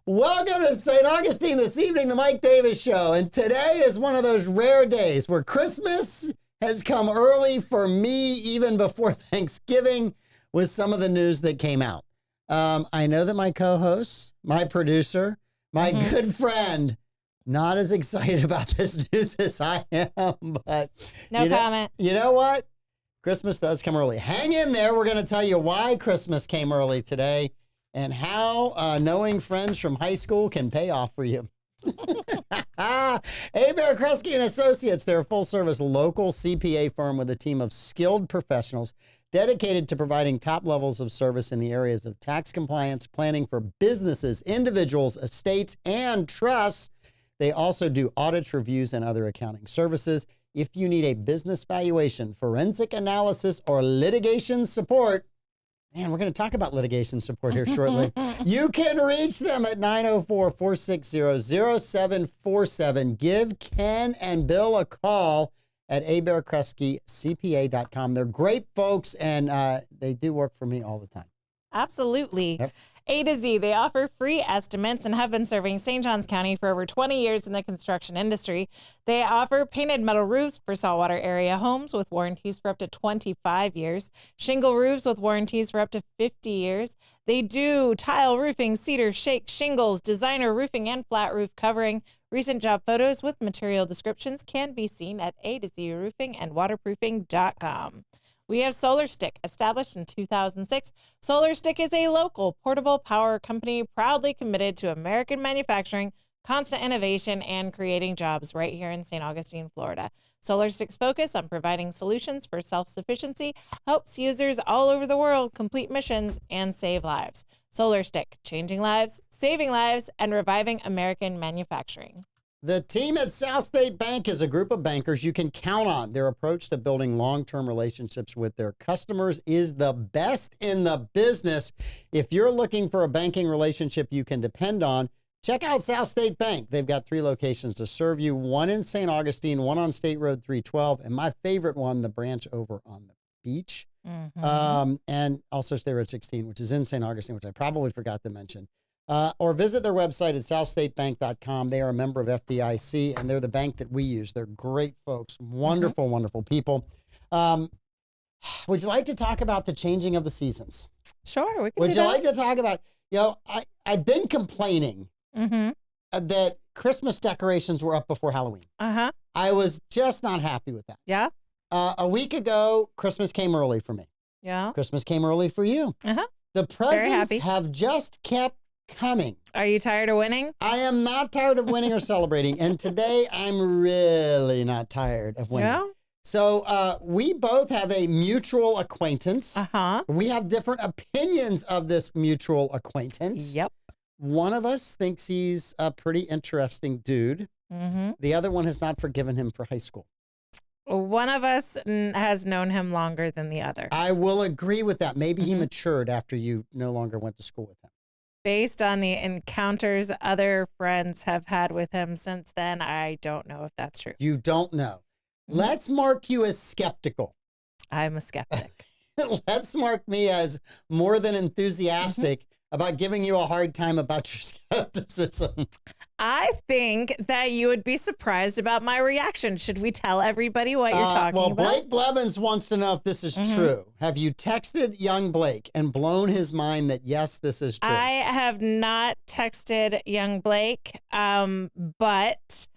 Welcome to St. Augustine this evening, the Mike Davis Show. And today is one of those rare days where Christmas has come early for me, even before Thanksgiving, with some of the news that came out. I know that my co-host, my producer, my good friend, not as excited about this news as I am, but no comment. You know what? Christmas does come early. Hang in there. We're going to tell you why Christmas came early today and how knowing friends from high school can pay off for you. Hebert, Kresge and Associates, they're a full-service local CPA firm with a team of skilled professionals dedicated to providing top levels of service in the areas of tax compliance, planning for businesses, individuals, estates, and trusts. They also do audits, reviews, and other accounting services. If you need a business valuation, forensic analysis, or litigation support, man, we're going to talk about litigation support here shortly. You can reach them at 904-460-0747. Give Ken and Bill a call at HebertKresgeCPA.com. They're great folks, and they do work for me all the time. Absolutely. Yep. A to Z, they offer free estimates and have been serving St. Johns County for over 20 years in the construction industry. They offer painted metal roofs for saltwater area homes with warranties for up to 25 years, shingle roofs with warranties for up to 50 years. They do tile roofing, cedar, shake, shingles, designer roofing, and flat roof covering. Recent job photos with material descriptions can be seen at A2ZRoofingandWaterproofing.com. We have Solar Stick, established in 2006. Solar Stick is a local portable power company proudly committed to American manufacturing, constant innovation, and creating jobs right here in St. Augustine, Florida. Solar Stick's focus on providing solutions for self-sufficiency helps users all over the world complete missions and save lives. Solar Stick, changing lives, saving lives, and reviving American manufacturing. The team at South State Bank is a group of bankers you can count on. Their approach to building long-term relationships with their customers is the best in the business. If you're looking for a banking relationship you can depend on, check out South State Bank. They've got 3 locations to serve you, one in St. Augustine, one on State Road 312, and my favorite one, the branch over on the beach, and also State Road 16, which is in St. Augustine, which I probably forgot to mention. Or visit their website at southstatebank.com. They are a member of FDIC, and they're the bank that we use. They're great folks, wonderful, wonderful people. Would you like to talk about the changing of the seasons? Sure, we can Would do you that. like to talk about, I've been complaining that Christmas decorations were up before Halloween. I was just not happy with that. Yeah? A week ago, Christmas came early for me. Yeah? Christmas came early for you. The presents have just kept coming. Are you tired of winning? I am not tired of winning or celebrating. And today I'm really not tired of winning. Yeah? So we both have a mutual acquaintance. We have different opinions of this mutual acquaintance. Yep. One of us thinks he's a pretty interesting dude. The other one has not forgiven him for high school. One of us has known him longer than the other. I will agree with that. Maybe he matured after you no longer went to school with him. Based on the encounters other friends have had with him since then, I don't know if that's true. You don't know. Let's mark you as skeptical. I'm a skeptic. Let's mark me as more than enthusiastic about giving you a hard time about your skepticism. I think that you would be surprised about my reaction. Should we tell everybody what you're talking about? Blake Blevins wants to know if this is true. Have you texted young Blake and blown his mind that, yes, this is true? I have not texted young Blake, but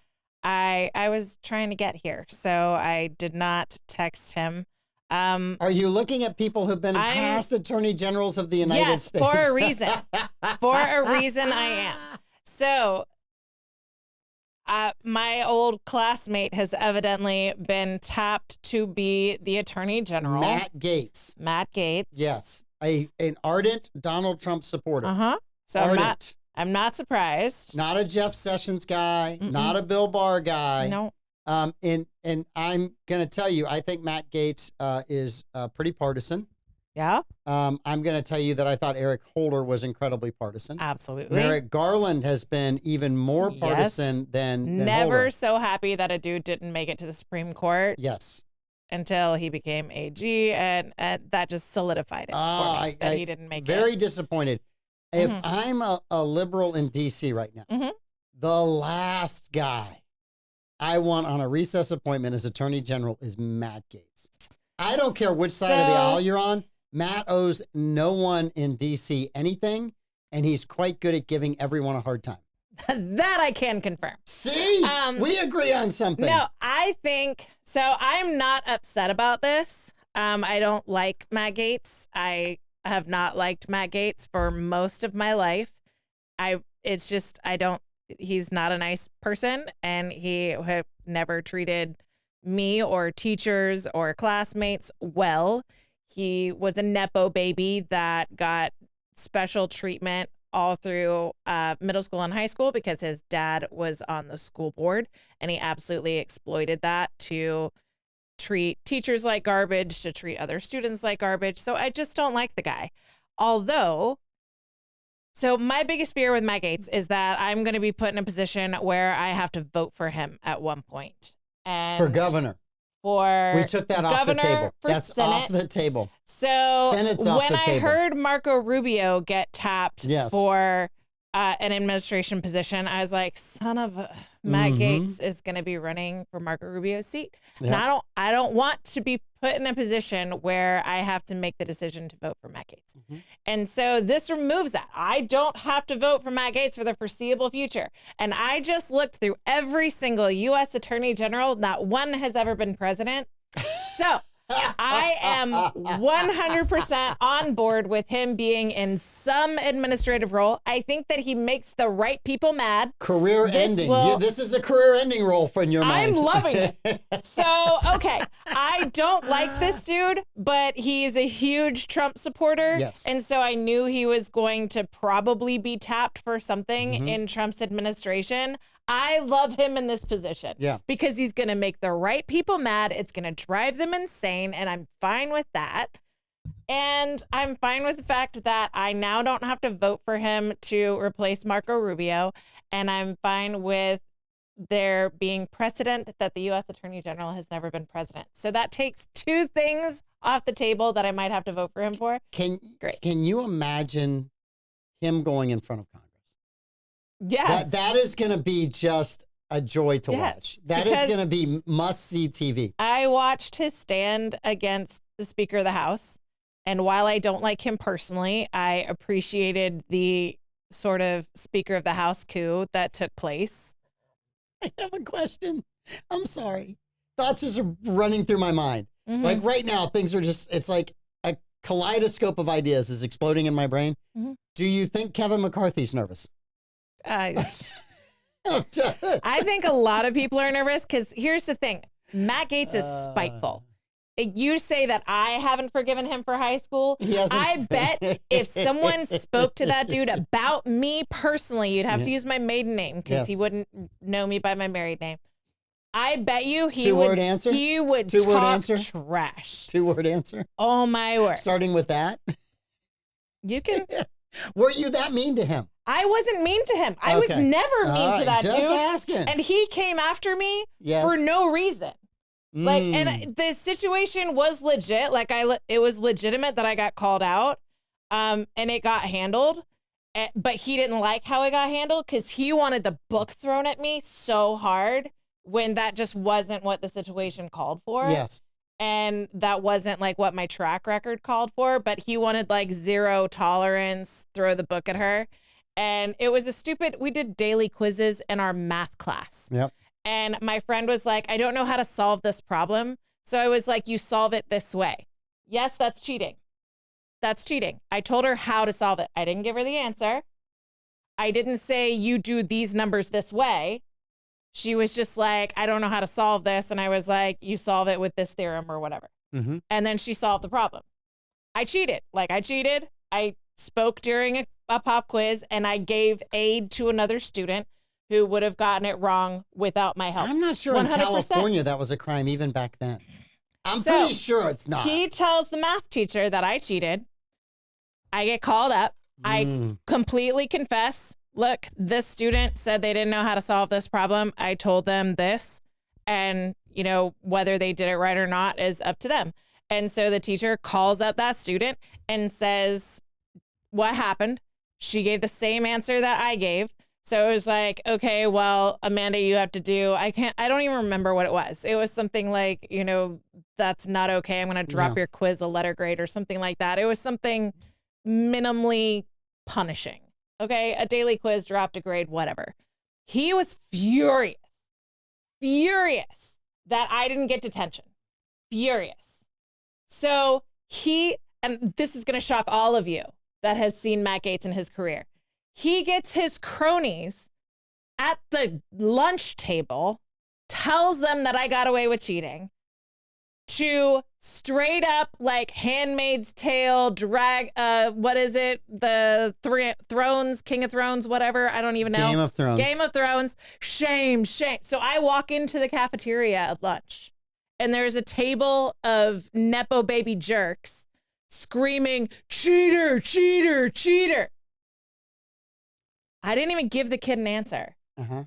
I was trying to get here, so I did not text him. Are you looking at people who've been past attorney generals of the United States? Yes, for a reason. For a reason I am. So my old classmate has evidently been tapped to be the attorney general. Matt Gaetz. Matt Gaetz. Yes. An ardent Donald Trump supporter. So I'm not surprised. Not a Jeff Sessions guy, not a Bill Barr guy. No. And I'm going to tell you, I think Matt Gaetz is pretty partisan. Yeah. I'm going to tell you that I thought Eric Holder was incredibly partisan. Absolutely. Merrick Garland has been even more partisan than Never Holder. so happy that a dude didn't make it to the Supreme Court. Yes. Until he became AG, and that just solidified it for me, that he didn't make it. Very disappointed. If I'm a liberal in D.C. right now, the last guy I want on a recess appointment as Attorney General is Matt Gaetz. I don't care which side of the aisle you're on. Matt owes no one in D.C. anything, and he's quite good at giving everyone a hard time. That I can confirm. See? We agree on something. No, I think, so I'm not upset about this. I don't like Matt Gaetz. I have not liked Matt Gaetz for most of my life. He's not a nice person, and he have never treated me or teachers or classmates well. He was a Nepo baby that got special treatment all through middle school and high school because his dad was on the school board, and he absolutely exploited that to treat teachers like garbage, to treat other students like garbage. So I just don't like the guy. So my biggest fear with Matt Gaetz is that I'm going to be put in a position where I have to vote for him at one point. And for governor. We took that off the table. That's Senate. Off the table. So Senate's off the table. When I heard Marco Rubio get tapped for an administration position, I was like, son of a... Matt Gaetz is going to be running for Marco Rubio's seat. Yep. And I don't want to be put in a position where I have to make the decision to vote for Matt Gaetz. And so this removes that. I don't have to vote for Matt Gaetz for the foreseeable future. And I just looked through every single U.S. Attorney General. Not one has ever been president. So I am 100% on board with him being in some administrative role. I think that he makes the right people mad. Career ending. This is a career ending role in your mind. I'm loving it. So, okay. I don't like this dude, but he's a huge Trump supporter. Yes. And so I knew he was going to probably be tapped for something in Trump's administration. I love him in this position because he's going to make the right people mad. It's going to drive them insane, and I'm fine with that. And I'm fine with the fact that I now don't have to vote for him to replace Marco Rubio, and I'm fine with there being precedent that the U.S. Attorney General has never been president. So that takes two things off the table that I might have to vote for him for. Can you imagine him going in front of Congress? Yes. That is going to be just a joy to watch. That is going to be must-see TV. I watched his stand against the Speaker of the House, and while I don't like him personally, I appreciated the sort of Speaker of the House coup that took place. I have a question. I'm sorry. Thoughts just are running through my mind. Like right now, things are just, it's like a kaleidoscope of ideas is exploding in my brain. Do you think Kevin McCarthy's nervous? I think a lot of people are nervous because here's the thing. Matt Gaetz is spiteful. You say that I haven't forgiven him for high school. I bet if someone spoke to that dude about me personally, you'd have to use my maiden name because he wouldn't know me by my married name. I bet you he would talk trash. 2-word answer? Oh, my word. Starting with that? You can. Were you that mean to him? I wasn't mean to him. I was never mean to that dude. Just asking. And he came after me for no reason. Like, and the situation was legit. Like, it was legitimate that I got called out, and it got handled. But he didn't like how it got handled because he wanted the book thrown at me so hard when that just wasn't what the situation called for. Yes. And that wasn't like what my track record called for, but he wanted like zero tolerance, throw the book at her. And it was we did daily quizzes in our math class. Yep. And my friend was like, I don't know how to solve this problem. So I was like, you solve it this way. Yes, that's cheating. That's cheating. I told her how to solve it. I didn't give her the answer. I didn't say you do these numbers this way. She was just like, I don't know how to solve this. And I was like, you solve it with this theorem or whatever. And then she solved the problem. I cheated. I spoke during a pop quiz and I gave aid to another student who would have gotten it wrong without my help. I'm not sure 100%. In California that was a crime even back then. I'm pretty sure it's not. He tells the math teacher that I cheated. I get called up. I completely confess. Look, this student said they didn't know how to solve this problem. I told them this, and whether they did it right or not is up to them. And so the teacher calls up that student and says, what happened? She gave the same answer that I gave. So it was like, okay, well, Amanda, you have to do, I don't even remember what it was. It was something like, you know, that's not okay. I'm going to drop your quiz a letter grade or something like that. It was something minimally punishing. Okay. A daily quiz, dropped a grade, whatever. He was furious that I didn't get detention. Furious. So and this is going to shock all of you that has seen Matt Gaetz in his career. He gets his cronies at the lunch table, tells them that I got away with cheating, to straight up like Handmaid's Tale, what is it? The Thrones, King of Thrones, whatever. I don't even know. Game of Thrones. Shame. So I walk into the cafeteria at lunch and there's a table of Nepo baby jerks screaming, cheater, cheater, cheater. I didn't even give the kid an answer. Uh-huh.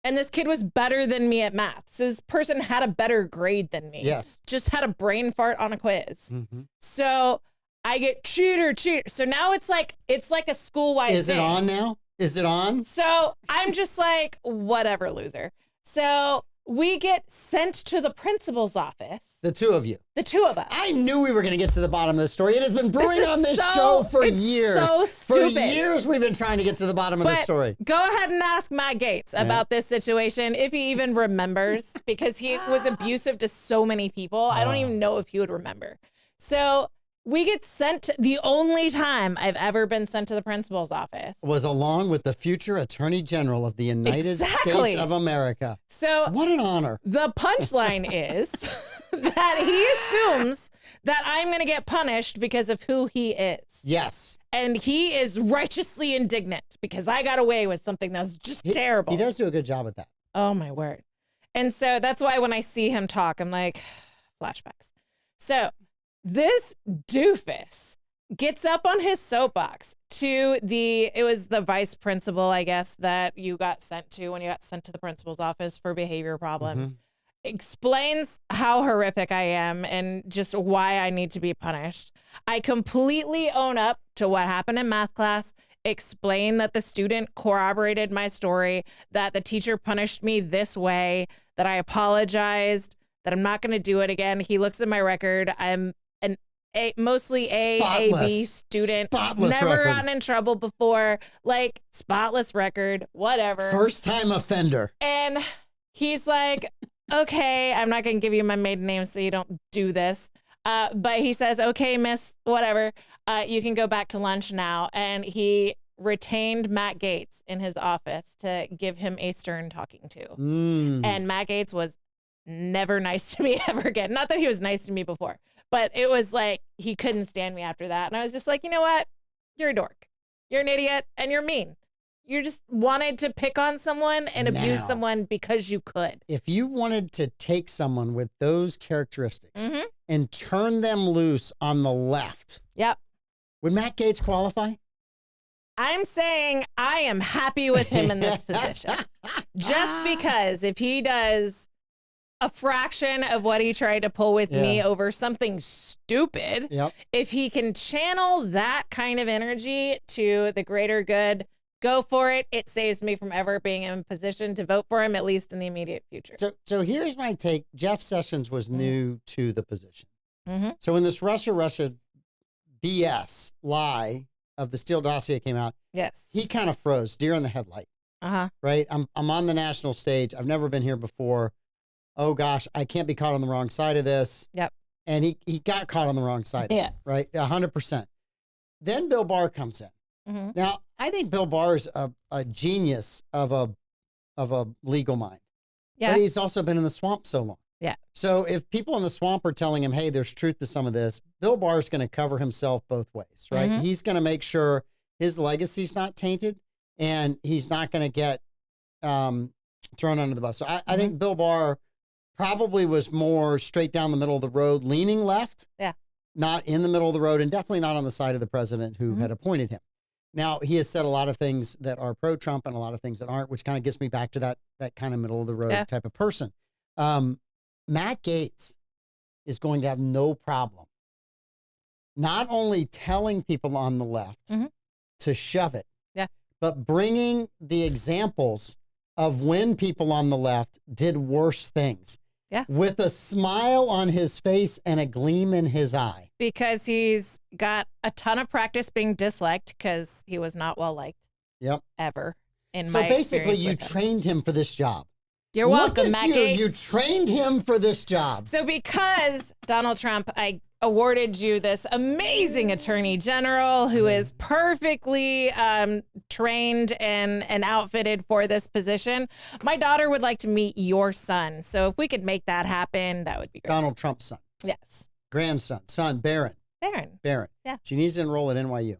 And this kid was better than me at math. So this person had a better grade than me. Yes. Just had a brain fart on a quiz. Mm-hmm. So I get cheater. So now it's like a school-wide thing. Is it on now? Is it on? So I'm just like, whatever, loser. So we get sent to the principal's office. The two of you. The two of us. I knew we were going to get to the bottom of this story. It has been brewing on this show for years. So stupid. For years, we've been trying to get to the bottom of the story. Go ahead and ask Matt Gaetz about this situation, if he even remembers, because he was abusive to so many people. I don't even know if he would remember. So we get sent. The only time I've ever been sent to the principal's office was along with the future Attorney General of the United States of America. So what an honor. The punchline is that he assumes that I'm going to get punished because of who he is. Yes. And he is righteously indignant because I got away with something that's just terrible. He does do a good job at that. Oh, my word. And so that's why when I see him talk, I'm like, flashbacks. So this doofus gets up on his soapbox to it was the vice principal, I guess, that you got sent to when you got sent to the principal's office for behavior problems. Mm-hmm. Explains how horrific I am and just why I need to be punished. I completely own up to what happened in math class, explain that the student corroborated my story, that the teacher punished me this way, that I apologized, that I'm not going to do it again. He looks at my record. I'm mostly A, B student. Spotless never record. Gotten in trouble before. Like, spotless record, whatever. First time offender. And he's like, okay, I'm not going to give you my maiden name so you don't do this. But he says, okay, miss, whatever. You can go back to lunch now. And he retained Matt Gaetz in his office to give him a stern talking to. And Matt Gaetz was never nice to me ever again. Not that he was nice to me before, but it was like he couldn't stand me after that. And I was just like, you know what? You're a dork. You're an idiot and you're mean. You just wanted to pick on someone and abuse someone because you could. If you wanted to take someone with those characteristics and turn them loose on the left, would Matt Gaetz qualify? I'm saying I am happy with him in this position. Just because if he does a fraction of what he tried to pull with me over something stupid, if he can channel that kind of energy to the greater good, go for it. It saves me from ever being in a position to vote for him, at least in the immediate future. So here's my take. Jeff Sessions was new to the position. So when this Russia BS lie of the Steele dossier came out, he kind of froze, deer in the headlight. Right? I'm on the national stage. I've never been here before. Oh gosh, I can't be caught on the wrong side of this. And he got caught on the wrong side. Right? 100%. Then Bill Barr comes in. Now, I think Bill Barr is a genius of a legal mind. But he's also been in the swamp so long. So if people in the swamp are telling him, hey, there's truth to some of this, Bill Barr is going to cover himself both ways, right? He's going to make sure his legacy's not tainted and he's not going to get thrown under the bus. So I think Bill Barr probably was more straight down the middle of the road, leaning left, not in the middle of the road, and definitely not on the side of the president who had appointed him. Now, he has said a lot of things that are pro-Trump and a lot of things that aren't, which kind of gets me back to that kind of middle of the road type of person. Matt Gaetz is going to have no problem not only telling people on the left to shove it. Yeah. But bringing the examples of when people on the left did worse things. Yeah. With a smile on his face and a gleam in his eye. Because he's got a ton of practice being disliked because he was not well liked. Yep. Ever. So basically, you trained him for this job. You're welcome, Matt Gaetz. You trained him for this job. So because Donald Trump, I awarded you this amazing attorney general who is perfectly trained and outfitted for this position. My daughter would like to meet your son. So if we could make that happen, that would be great. Donald Trump's son. Yes. Grandson. Son. Barron. Barron. Yeah. She needs to enroll at NYU.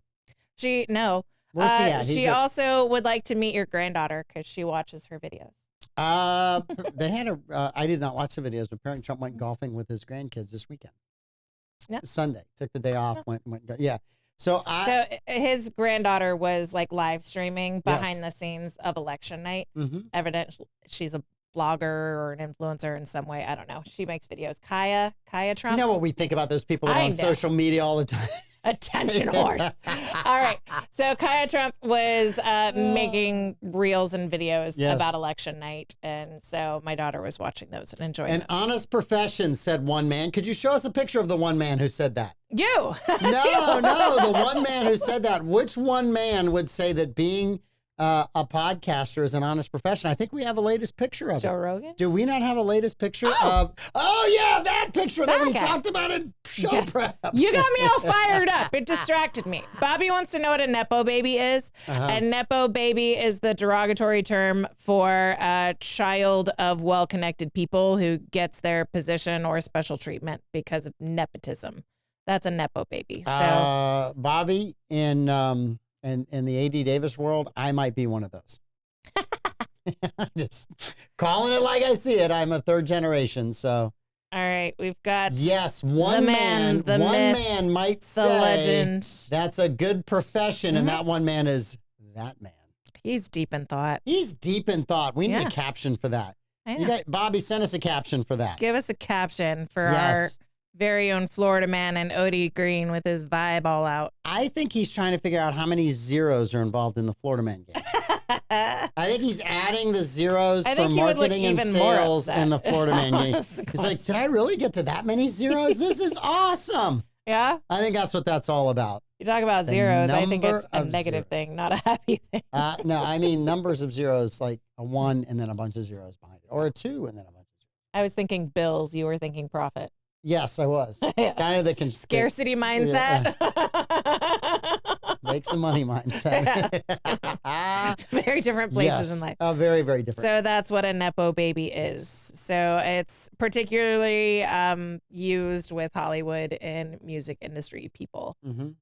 No. Where's he at? She also would like to meet your granddaughter because she watches her videos. They had I did not watch the videos, but apparently Trump went golfing with his grandkids this weekend. Yeah. Sunday. Took the day off, went yeah. So his granddaughter was like live streaming behind the scenes of election night. Evidently, she's a blogger or an influencer in some way. I don't know. She makes videos. Kaya Trump. You know what we think about those people that are on social media all the time. Attention whores. All right. So Kaya Trump was making reels and videos about election night. And so my daughter was watching those and enjoying An those. honest profession, said one man. Could you show us a picture of the one man who said that? You. No, the one man who said that. Which one man would say that being a podcaster is an honest profession? I think we have a latest picture of Joe Rogan? Do we not have a latest picture of? Oh, yeah, that picture that we talked about in show prep. You got me all fired up. It distracted me. Bobby wants to know what a Nepo baby is. A Nepo baby is the derogatory term for a child of well-connected people who gets their position or special treatment because of nepotism. That's a Nepo baby. So, Bobby, in the A.D. Davis world, I might be one of those. Just calling it like I see it. I'm a third generation, so. All right, we've got one man might say the legend. That's a good profession, and that one man is that man. He's deep in thought. We need a caption for that. Bobby, send us a caption for that. Give us a caption for our very own Florida man and Odie Green with his vibe all out. I think he's trying to figure out how many zeros are involved in the Florida Man games. I think he's adding the zeros for marketing and sales in the Florida Man game. He's like, did I really get to that many zeros? This is awesome. Yeah? I think that's what that's all about. You talk about zeros, I think it's a negative thing, not a happy thing. No, I mean numbers of zeros, like a 1 and then a bunch of zeros behind it, or a 2 and then a bunch of zeros. I was thinking bills. You were thinking profit. Yes, I was. Kind of the scarcity mindset. Make some money mindset. It's very different places in life. Very, very different. So that's what a Nepo baby is. So it's particularly used with Hollywood and music industry people,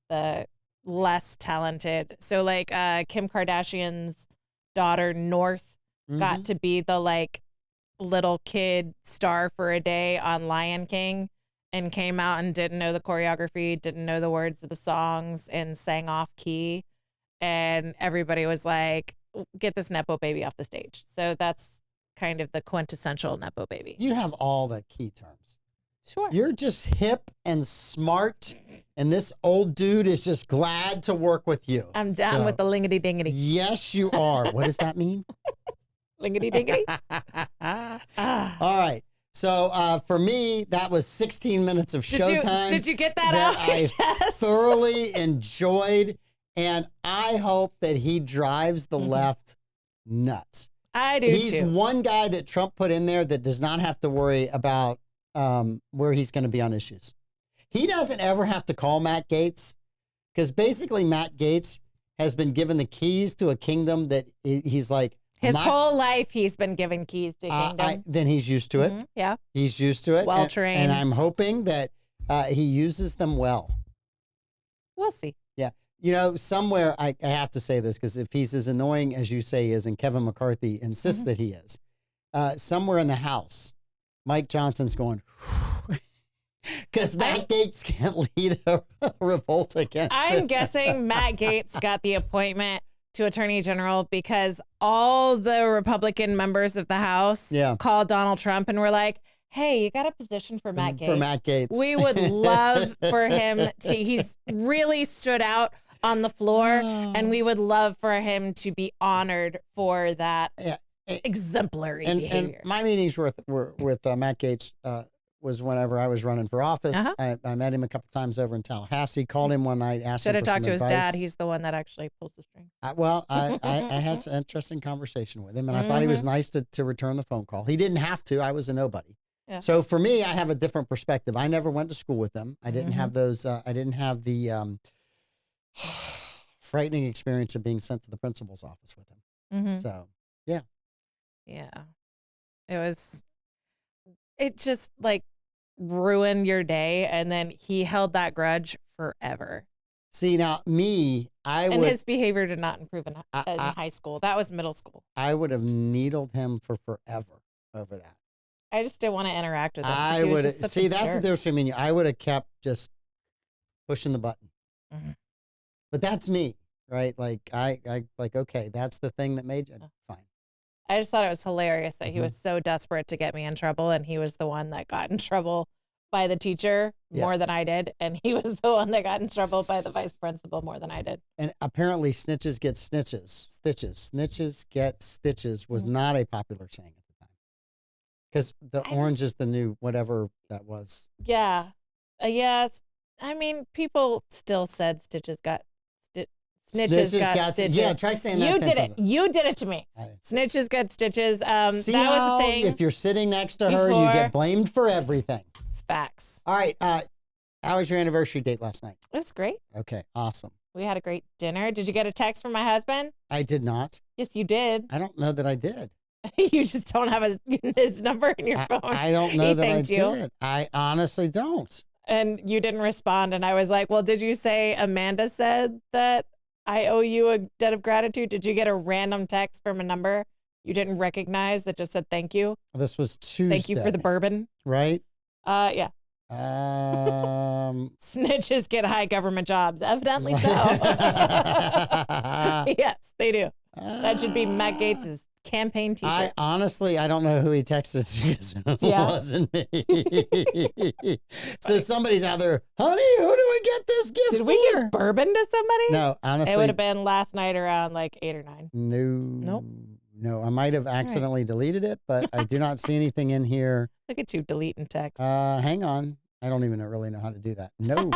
the less talented. So like Kim Kardashian's daughter, North, got to be the like little kid star for a day on Lion King and came out and didn't know the choreography, didn't know the words of the songs, and sang off key. And everybody was like, get this Nepo baby off the stage. So that's kind of the quintessential Nepo baby. You have all the key terms. Sure. You're just hip and smart, and this old dude is just glad to work with you. I'm down with the lingity dingity. Yes, you are. What does that mean? Lingity dingity. All right. So for me, that was 16 minutes of showtime. Did you get that out? I thoroughly enjoyed, and I hope that he drives the left nuts. I do He's too. one guy that Trump put in there that does not have to worry about where he's going to be on issues. He doesn't ever have to call Matt Gaetz, because basically Matt Gaetz has been given the keys to a kingdom that he's like, his whole life, he's been given keys to kingdom. Then he's used to it. Yeah. He's used to it. Well trained. And I'm hoping that he uses them well. We'll see. Yeah. You know, somewhere, I have to say this, because if he's as annoying as you say he is, and Kevin McCarthy insists that he is, somewhere in the House, Mike Johnson's going, because Matt Gaetz can't lead a revolt against I'm it. guessing Matt Gaetz got the appointment to Attorney General because all the Republican members of the House called Donald Trump and were like, hey, you got a position for Matt Gaetz? For Matt Gaetz. We would love for him to, he's really stood out on the floor, and we would love for him to be honored for that exemplary behavior. And my meetings were with Matt Gaetz was whenever I was running for office. I met him a couple times over in Tallahassee, called him one night, asked him for some advice. Should have talked to his dad. He's the one that actually pulls the string. I had an interesting conversation with him, and I thought he was nice to return the phone call. He didn't have to. I was a nobody. Yeah. So for me, I have a different perspective. I never went to school with them. I didn't have those. I didn't have the frightening experience of being sent to the principal's office with him. So, yeah. Yeah. It just like ruined your day. And then he held that grudge forever. See, now his behavior did not improve in high school. That was middle school. I would have needled him for forever over that. I just didn't want to interact with him. I would that's the difference between you. I would have kept just pushing the button. But that's me, right? Like I okay, that's the thing that made you fine. I just thought it was hilarious that he was so desperate to get me in trouble, and he was the one that got in trouble by the teacher more than I did, and he was the one that got in trouble by the vice principal more than I did. And apparently snitches get stitches. Snitches get stitches was not a popular saying at the time. Because the orange is the new whatever that was. Yeah. Yes. I mean, people still said snitches got stitches. Yeah, try saying that. You did it. You did it to me. Snitches got stitches. See that was how the thing. If you're sitting next to her, you get blamed for everything. It's facts. All right. How was your anniversary date last night? It was great. Okay, awesome. We had a great dinner. Did you get a text from my husband? I did not. Yes, you did. I don't know that I did. You just don't have his number in your phone. I don't know that I did. I honestly don't. And you didn't respond. And I was like, well, did you say Amanda said that I owe you a debt of gratitude? Did you get a random text from a number you didn't recognize that just said thank you? This was Tuesday. Thank you for the bourbon. Right? Yeah. Snitches get high government jobs. Evidently so. Yes, they do. That should be Matt Gaetz's campaign t-shirt. I don't know who he texted because it wasn't me. So somebody's out there, honey, who do we get this gift Did for? we give bourbon to somebody? No, honestly. It would have been last night around like 8 or 9. No. No, I might have accidentally deleted it, but I do not see anything in here. Look at you deleting texts. Hang on. I don't even really know how to do that. No.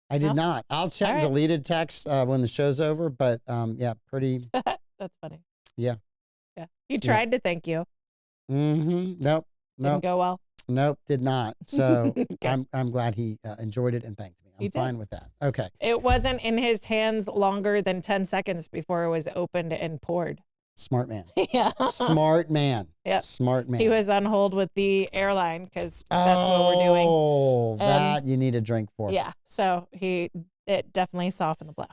I did not. I'll check deleted text when the show's over, but yeah, pretty. That's funny. Yeah. Yeah. He tried to thank you. Nope. Didn't go well. Nope, did not. So I'm glad he enjoyed it and thanked me. I'm fine with that. Okay. It wasn't in his hands longer than 10 seconds before it was opened and poured. Smart man. Yeah. Smart man. Yeah. Smart man. He was on hold with the airline because that's what we're doing. Oh, that you need a drink for. Yeah. So it definitely softened the blow.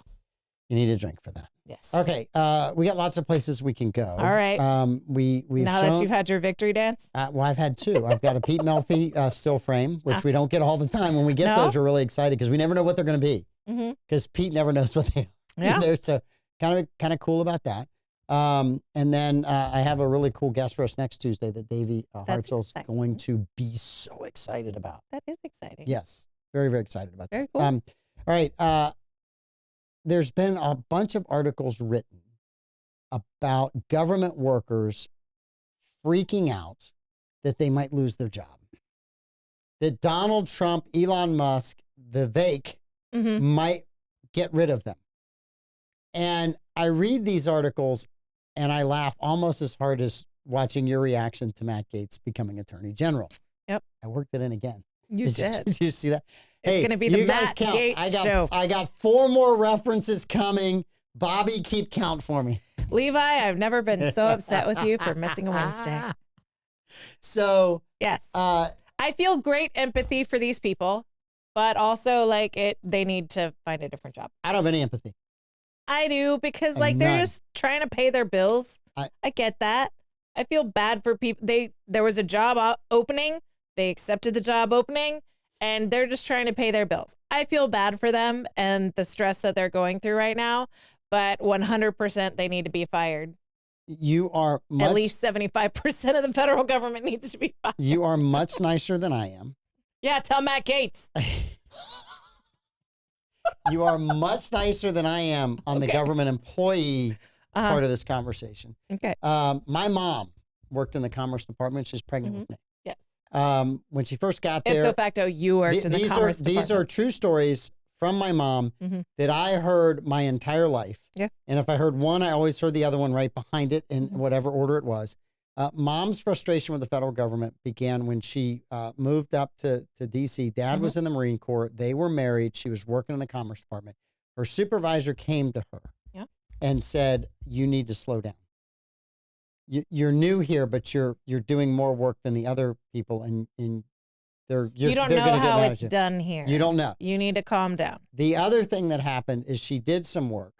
You need a drink for that. Yes. Okay. We got lots of places we can go. All right. We've now that you've had your victory dance. Well, I've had 2. I've got a Pete Melfi still frame, which we don't get all the time. When we get those, we're really excited because we never know what they're going to be. Because Pete never knows what they are. Yeah. So kind of cool about that. And then I have a really cool guest for us next Tuesday that Davey Hartzell's going to be so excited about. That is exciting. Yes. Very, very excited about that. Very cool. All right. There's been a bunch of articles written about government workers freaking out that they might lose their job. That Donald Trump, Elon Musk, Vivek might get rid of them. And I read these articles and I laugh almost as hard as watching your reaction to Matt Gaetz becoming Attorney General. Yep. I worked it in again. You did. Did you see that? It's going to be the Matt Gaetz show. I got 4 more references coming. Bobby, keep count for me. Levi, I've never been so upset with you for missing a Wednesday. So, yes. I feel great empathy for these people, but also they need to find a different job. I don't have any empathy. I do because they're just trying to pay their bills. I get that. I feel bad for people. There was a job opening. They accepted the job opening and they're just trying to pay their bills. I feel bad for them and the stress that they're going through right now, but 100% they need to be fired. You are at least 75% of the federal government needs to be fired. You are much nicer than I am. Yeah, tell Matt Gaetz. You are much nicer than I am on the government employee part of this conversation. Okay. My mom worked in the Commerce Department. She's pregnant with me. Yes. When she first got there. Ipso facto, you worked in the Commerce Department. These are true stories from my mom that I heard my entire life. Yeah. And if I heard one, I always heard the other one right behind it in whatever order it was. Mom's frustration with the federal government began when she moved up to D.C. Dad was in the Marine Corps. They were married. She was working in the Commerce Department. Her supervisor came to her and said, "You need to slow down. You're new here, but you're doing more work than the other people, and you don't know how it's done here. You don't know. You need to calm down." The other thing that happened is she did some work.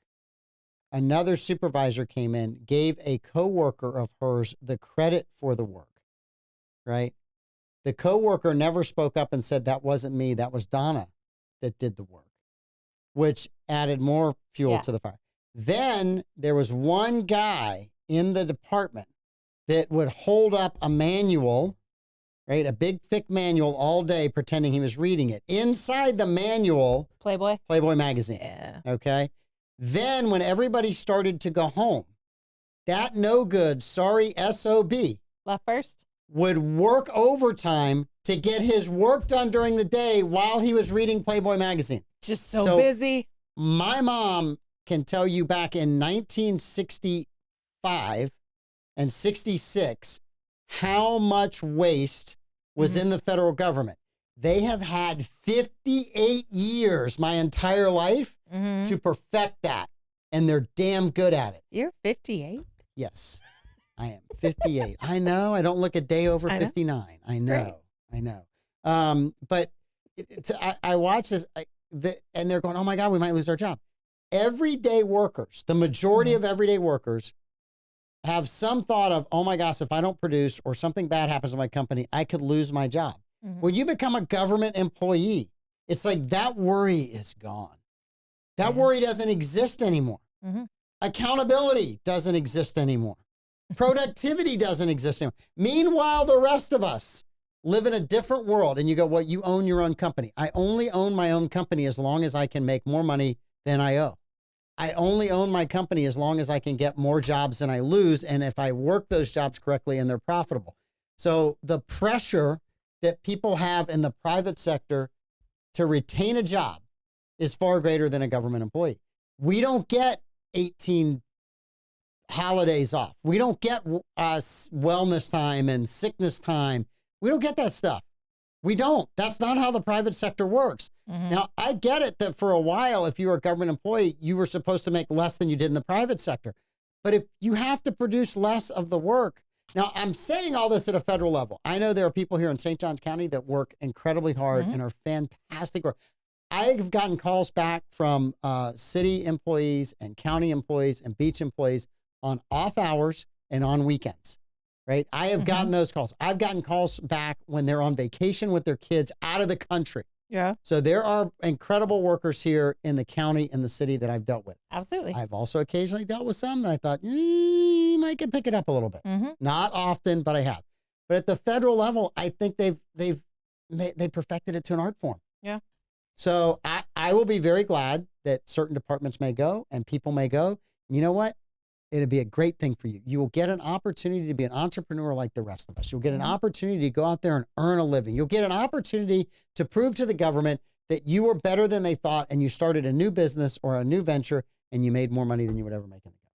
Another supervisor came in, gave a coworker of hers the credit for the work, right? The coworker never spoke up and said, "That wasn't me. That was Donna that did the work," which added more fuel to the fire. Then there was one guy in the department that would hold up a manual, right? A big, thick manual all day, pretending he was reading it. Inside the manual, Playboy magazine. Yeah. Okay. Then when everybody started to go home, that no good, sorry, SOB left first would work overtime to get his work done during the day while he was reading Playboy magazine. Just so busy. My mom can tell you back in 1965 and 66 how much waste was in the federal government. They have had 58 years, my entire life, to perfect that. And they're damn good at it. You're 58? Yes, I am 58. I know. I don't look a day over 59. I know. Great. I know. But I watch this, and they're going, "Oh my God, we might lose our job." Everyday workers, the majority of everyday workers, have some thought of, "Oh my gosh, if I don't produce or something bad happens to my company, I could lose my job." When you become a government employee, it's like that worry is gone. That worry doesn't exist anymore. Accountability doesn't exist anymore. Productivity doesn't exist anymore. Meanwhile, the rest of us live in a different world. And you go, "Well, you own your own company." I only own my own company as long as I can make more money than I owe. I only own my company as long as I can get more jobs than I lose. And if I work those jobs correctly and they're profitable. So the pressure that people have in the private sector to retain a job is far greater than a government employee. We don't get 18 holidays off. We don't get wellness time and sickness time. We don't get that stuff. We don't. That's not how the private sector works. Now, I get it that for a while, if you were a government employee, you were supposed to make less than you did in the private sector. But if you have to produce less of the work, now I'm saying all this at a federal level. I know there are people here in St. Johns County that work incredibly hard and are fantastic. I've gotten calls back from city employees and county employees and beach employees on off hours and on weekends, right? I have gotten those calls. I've gotten calls back when they're on vacation with their kids out of the country. Yeah. So there are incredible workers here in the county and the city that I've dealt with. Absolutely. I've also occasionally dealt with some that I thought, you might could pick it up a little bit. Not often, but I have. But at the federal level, I think they perfected it to an art form. Yeah. So I will be very glad that certain departments may go and people may go. You know what? It'll be a great thing for you. You will get an opportunity to be an entrepreneur like the rest of us. You'll get an opportunity to go out there and earn a living. You'll get an opportunity to prove to the government that you were better than they thought and you started a new business or a new venture and you made more money than you would ever make in the government.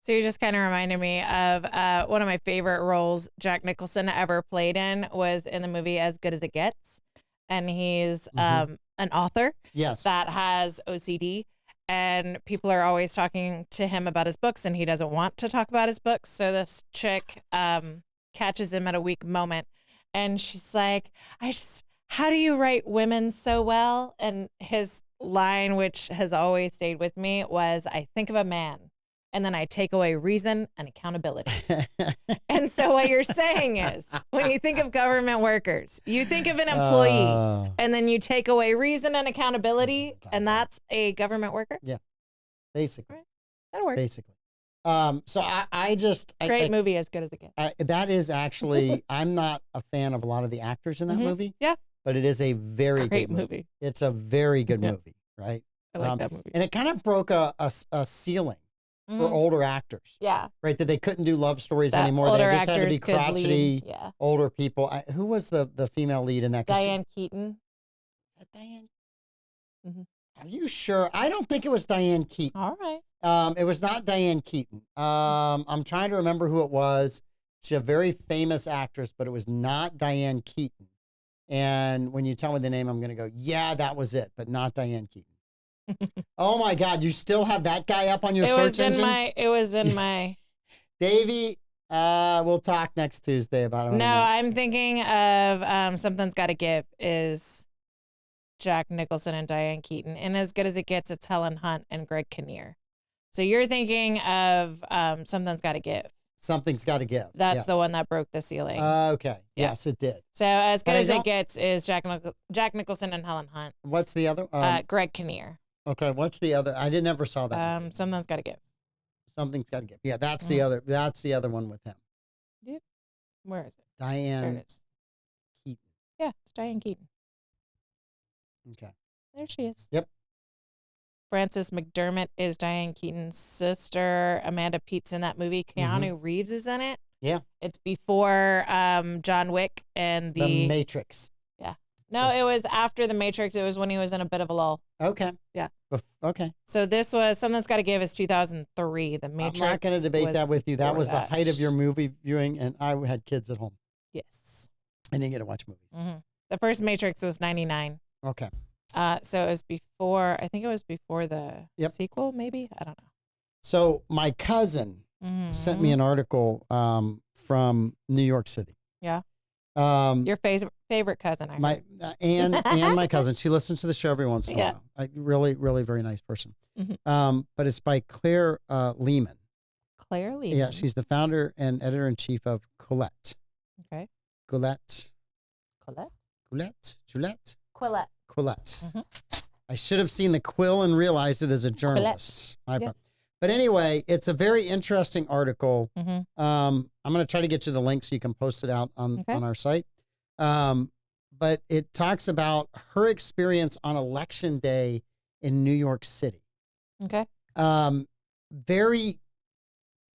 So you just kind of reminded me of one of my favorite roles Jack Nicholson ever played in was in the movie As Good as It Gets. And he's an author that has OCD. And people are always talking to him about his books, and he doesn't want to talk about his books. So this chick catches him at a weak moment, and she's like, how do you write women so well? And his line, which has always stayed with me, was, "I think of a man, and then I take away reason and accountability." And so what you're saying is, when you think of government workers, you think of an employee, and then you take away reason and accountability, and that's a government worker? Yeah, basically. Right. That'll work. Basically. So I just... Great movie, As Good as It Gets. That is actually... I'm not a fan of a lot of the actors in that movie. Yeah. But it is a very great good movie. It's a very good movie, right? I like that movie. And it kind of broke a ceiling for older actors. Yeah. Right, that they couldn't do love stories That anymore. older They just had to be actors could crotchety, lead. Yeah. older people. Who was the female lead in that? Diane Keaton. Is that Diane? Mm-hmm. Are you sure? I don't think it was Diane Keaton. All right. It was not Diane Keaton. I'm trying to remember who it was. She's a very famous actress, but it was not Diane Keaton. And when you tell me the name, I'm going to go, yeah, that was it, but not Diane Keaton. Oh my God, you still have that guy up on your search engine? It was in my. Davey, we'll talk next Tuesday about it. No, I'm thinking of Something's Gotta Give is Jack Nicholson and Diane Keaton. And As Good as It Gets, it's Helen Hunt and Greg Kinnear. So you're thinking of Something's Gotta Give. Something's Gotta Give. That's the one that broke the ceiling. Okay. Yeah. Yes, it did. So As Good as It Gets is Jack Nicholson and Helen Hunt. What's the other? Greg Kinnear. Okay, what's the other? I never saw that. Something's Gotta Give. Something's Gotta Give. Yeah, that's the other. That's the other one with him. Yep. Where is it? Diane There it is. Keaton. Yeah, it's Diane Keaton. Okay. There she is. Yep. Frances McDermott is Diane Keaton's sister. Amanda Peet's in that movie. Keanu Reeves is in it. Yeah. It's before John Wick and The Matrix. Yeah. No, it was after The Matrix. It was when he was in a bit of a lull. Okay. Yeah. Okay. So this was Something's Gotta Give is 2003. The Matrix. I'm not going to debate that with you. That was the height of your movie viewing, and I had kids at home. Yes. I didn't get to watch movies. Mm-hmm. The first Matrix was 99. Okay. So it was before, I think it was before the sequel, maybe? I don't know. So my cousin sent me an article from New York City. Yeah. Your favorite cousin, I heard. And my cousin. She listens to the show every once in a while. Really, really very nice person. But it's by Claire Lehman. Claire Lehman. Yeah, she's the founder and editor-in-chief of Colette. Okay. Colette. I should have seen the quill and realized it as a journalist. Yes. But anyway, it's a very interesting article. I'm going to try to get you the link so you can post it out on our site. But it talks about her experience on election day in New York City. Okay. Very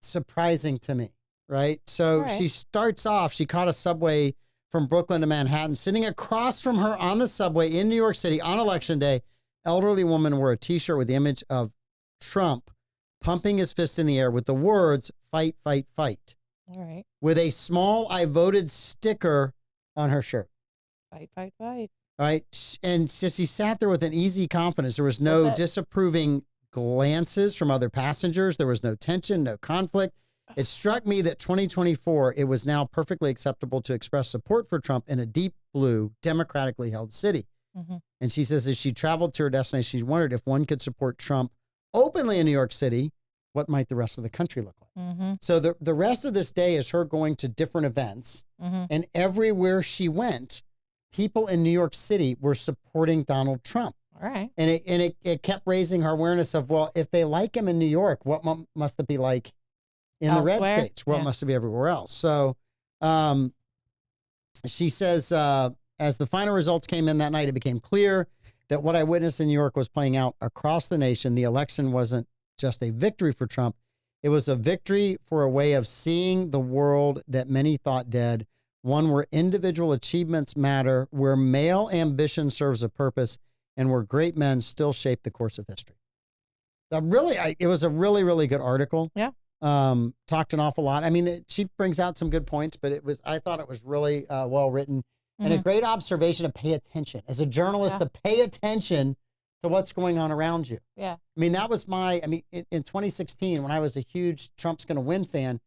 surprising to me, right? So she starts off, she caught a subway from Brooklyn to Manhattan. Sitting across from her on the subway in New York City on election day, elderly woman wore a T-shirt with the image of Trump pumping his fist in the air with the words, "Fight, fight, fight." All right. With a small "I voted" sticker on her shirt. Fight, fight, fight. All right. And she sat there with an easy confidence. There was no disapproving glances from other passengers. There was no tension, no conflict. It struck me that 2024, it was now perfectly acceptable to express support for Trump in a deep blue, democratically held city. And she says as she traveled to her destination, she wondered if one could support Trump openly in New York City, what might the rest of the country look like? So the rest of this day is her going to different events. And everywhere she went, people in New York City were supporting Donald Trump. All right. And it kept raising her awareness of, well, if they like him in New York, what must it be like in the red states? What must it be everywhere else? So she says, as the final results came in that night, it became clear that what I witnessed in New York was playing out across the nation. The election wasn't just a victory for Trump. It was a victory for a way of seeing the world that many thought dead, one where individual achievements matter, where male ambition serves a purpose, and where great men still shape the course of history. It was a really, really good article. Yeah. Talked an awful lot. I mean, she brings out some good points, but I thought it was really well written and a great observation to pay attention. As a journalist, to pay attention to what's going on around you. Yeah. I mean, that was in 2016, when I was a huge Trump's going to win fan,